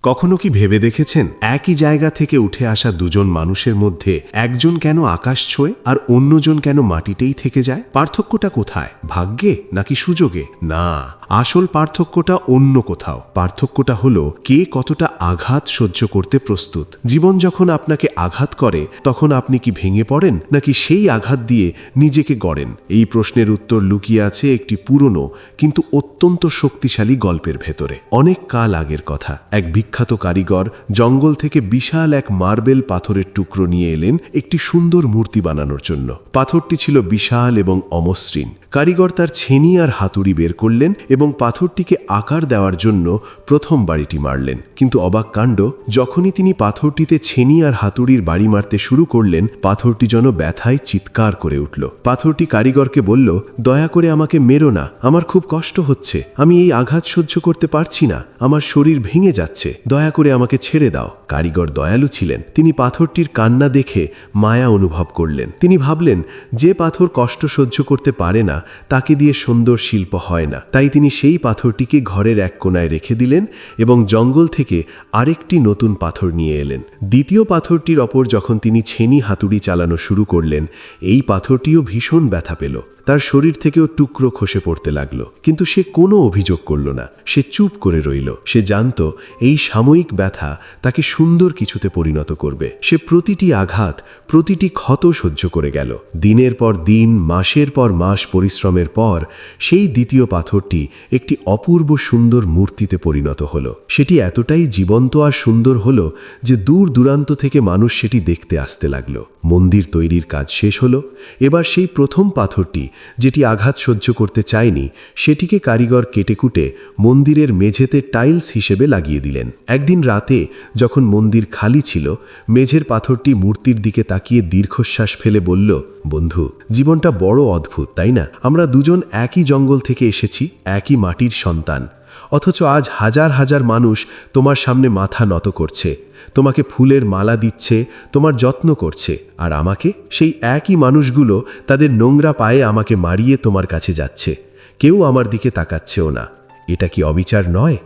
কখনো কি ভেবে দেখেছেন একই জায়গা থেকে উঠে আসা দুজন মানুষের মধ্যে একজন কেন আকাশ ছোঁয় আর অন্যজন কেন মাটিতেই থেকে যায়? পার্থক্যটা কোথায়? ভাগ্যে নাকি সুযোগে? না, আসল পার্থক্যটা অন্য কোথাও। পার্থক্যটা হলো কে কতটা আঘাত সহ্য করতে প্রস্তুত। জীবন যখন আপনাকে আঘাত করে তখন আপনি কি ভেঙে পড়েন নাকি সেই আঘাত দিয়ে নিজেকে গড়েন? এই প্রশ্নের উত্তর লুকিয়ে আছে একটি পুরনো কিন্তু অত্যন্ত শক্তিশালী গল্পের ভেতরে। অনেক কাল আগের কথা, এক বিখ্যাত কারিগর জঙ্গল থেকে বিশাল এক মার্বেল পাথরের টুকরো নিয়ে এলেন একটি সুন্দর মূর্তি বানানোর জন্য। পাথরটি ছিল বিশাল এবং অমসৃণ। কারিগর তার ছেনি আর হাতুড়ি বের করলেন এবং পাথরটিকে আকার দেওয়ার জন্য প্রথম বাড়িটি মারলেন। কিন্তু অবাক কাণ্ড, যখনই তিনি পাথরটিতে ছেনি আর হাতুড়ির বাড়ি মারতে শুরু করলেন, পাথরটি যেন ব্যথায় চিৎকার করে উঠল। পাথরটি কারিগরকে বলল, দয়া করে আমাকে মেরো না, আমার খুব কষ্ট হচ্ছে, আমি এই আঘাত সহ্য করতে পারছি না, আমার শরীর ভেঙে যাচ্ছে, দয়া করে আমাকে ছেড়ে দাও। কারিগর দয়ালু ছিলেন, তিনি পাথরটির কান্না দেখে মায়া অনুভব করলেন। তিনি ভাবলেন, যে পাথর কষ্ট সহ্য করতে পারে না তাকে দিয়ে সুন্দর শিল্প হয় না। তাই তিনি সেই পাথরটিকে ঘরের এক কোণায় রেখে দিলেন এবং জঙ্গল থেকে আরেকটি নতুন পাথর নিয়ে এলেন। দ্বিতীয় পাথরটির ওপর যখন তিনি ছেনি হাতুড়ি চালানো শুরু করলেন, এই পাথরটিও ভীষণ ব্যথা পেল। তার শরীর থেকেও টুকরো খসে পড়তে লাগলো, কিন্তু সে কোনো অভিযোগ করল না। সে চুপ করে রইল। সে জানত এই সাময়িক ব্যথা তাকে সুন্দর কিছুতে পরিণত করবে। সে প্রতিটি আঘাত, প্রতিটি ক্ষত সহ্য করে গেল। দিনের পর দিন, মাসের পর মাস পরিশ্রমের পর সেই দ্বিতীয় পাথরটি একটি অপূর্ব সুন্দর মূর্তিতে পরিণত হলো। সেটি এতটাই জীবন্ত আর সুন্দর হলো যে দূর দূরান্ত থেকে মানুষ সেটি দেখতে আসতে লাগলো। মন্দির তৈরির কাজ শেষ হলো। এবার সেই প্রথম পাথরটি, যেটি আঘাত সহ্য করতে চায়নি, সেটিকে কারিগর কেটেকুটে মন্দিরের মেঝেতে টাইলস হিসেবে লাগিয়ে দিলেন। একদিন রাতে যখন মন্দির খালি ছিল, মেঝের পাথরটি মূর্তির দিকে তাকিয়ে দীর্ঘশ্বাস ফেলে বলল, বন্ধু, জীবনটা বড় অদ্ভুত, তাই না? আমরা দুজন একই জঙ্গল থেকে এসেছি, একই মাটির সন্তান, অথচ আজ হাজার হাজার মানুষ তোমার সামনে মাথা নত করছে, তোমাকে ফুলের মালা দিচ্ছে, তোমার যত্ন করছে, আর আমাকে, সেই একই মানুষগুলো তাদের নোংরা পায়ে আমাকে মারিয়ে তোমার কাছে যাচ্ছে। কেউ আমার দিকে তাকাচ্ছেও না। এটা কি অবিচার নয়?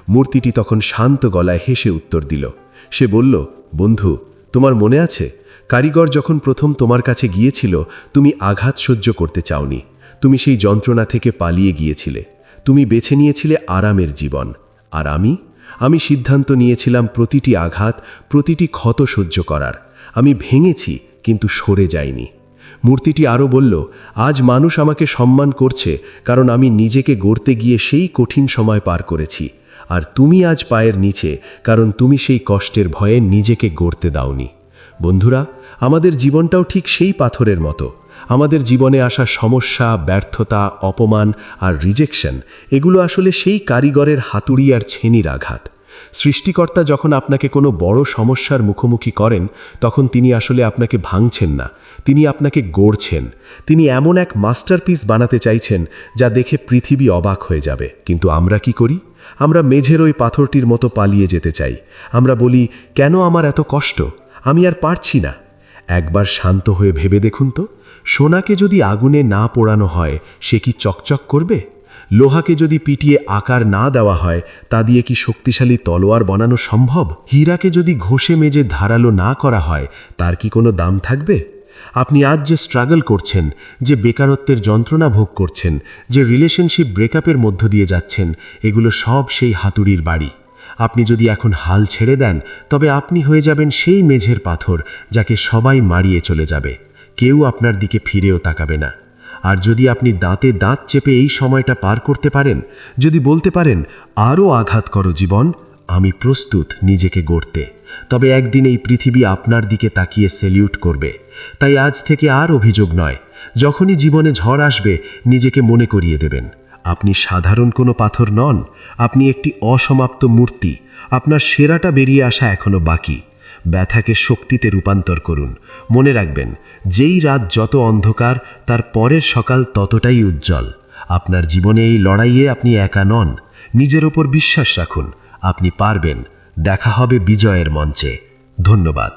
মূর্তিটি তখন শান্ত গলায় হেসে উত্তর দিল। সে বলল, বন্ধু, তোমার মনে আছে কারিগর যখন প্রথম তোমার কাছে গিয়েছিল, তুমি আঘাত সহ্য করতে চাওনি, তুমি সেই যন্ত্রণা থেকে পালিয়ে গিয়েছিলে, তুমি বেছে নিয়েছিলে আরামের জীবন। আর আমি সিদ্ধান্ত নিয়েছিলাম প্রতিটি আঘাত, প্রতিটি ক্ষত সহ্য করার। আমি ভেঙেছি কিন্তু সরে যাইনি। মূর্তিটি আরও বলল, আজ মানুষ আমাকে সম্মান করছে কারণ আমি নিজেকে গড়তে গিয়ে সেই কঠিন সময় পার করেছি। আর তুমি আজ পায়ের নিচে কারণ তুমি সেই কষ্টের ভয়ে নিজেকে গড়তে দাওনি। বন্ধুরা, আমাদের জীবনটাও ঠিক সেই পাথরের মতো। আমাদের জীবনে আসা সমস্যা, ব্যর্থতা, অপমান আর রিজেকশন, এগুলো আসলে সেই কারিগরের হাতুড়ি আর ছেনির আঘাত। সৃষ্টিকর্তা যখন আপনাকে কোনো বড় সমস্যার মুখোমুখি করেন, তখন তিনি আসলে আপনাকে ভাঙছেন না, তিনি আপনাকে গড়ছেন। তিনি এমন এক মাস্টারপিস বানাতে চাইছেন যা দেখে পৃথিবী অবাক হয়ে যাবে। কিন্তু আমরা কি করি? আমরা মেঝের ওই পাথরটির মতো পালিয়ে যেতে চাই। আমরা বলি, কেন আমার এত কষ্ট, আমি আর পারছি না। একবার শান্ত হয়ে ভেবে দেখুন তো, সোনাকে যদি আগুনে না পোড়ানো হয়, সে কি চকচক করবে? লোহাকে যদি পিটিয়ে আকার না দেওয়া হয়, তা দিয়ে কি শক্তিশালী তলোয়ার বানানো সম্ভব? হীরাকে যদি ঘষে মেজে ধারালো না করা হয়, তার কি কোনো দাম থাকবে? আপনি আজ যে স্ট্রাগল করছেন, যে বেকারত্বের যন্ত্রণা ভোগ করছেন, যে রিলেশনশিপ ব্রেকআপের মধ্য দিয়ে যাচ্ছেন, এগুলো সব সেই হাতুড়ির বাড়ি। আপনি যদি এখন হাল ছেড়ে দেন, তবে আপনি হয়ে যাবেন সেই মেঝের পাথর যাকে সবাই মারিয়ে চলে যাবে। কেউ আপনার দিকে ফিরেও তাকাবে না। আর যদি আপনি দাঁতে দাঁত চেপে এই সময়টা পার করতে পারেন, যদি বলতে পারেন, আরও আঘাত করো জীবন, আমি প্রস্তুত নিজেকে গড়তে, তবে একদিন এই পৃথিবী আপনার দিকে তাকিয়ে সেলিউট করবে। তাই আজ থেকে আর অভিযোগ নয়, যখনই জীবনে ঝড় আসবে, নিজেকে মনে করিয়ে দেবেন, আপনি সাধারণ কোনো পাথর নন, আপনি একটি অসমাপ্ত মূর্তি। আপনার সেরাটা বেরিয়ে আসা এখনো বাকি। ব্যথাকে শক্তিতে রূপান্তর করুন। মনে রাখবেন, যেই রাত যত অন্ধকার, তার পরের সকাল ততটাই উজ্জ্বল। আপনার জীবনে এই লড়াইয়ে আপনি একা নন। নিজের ওপর বিশ্বাস রাখুন, আপনি পারবেন। দেখা হবে বিজয়ের মঞ্চে। ধন্যবাদ।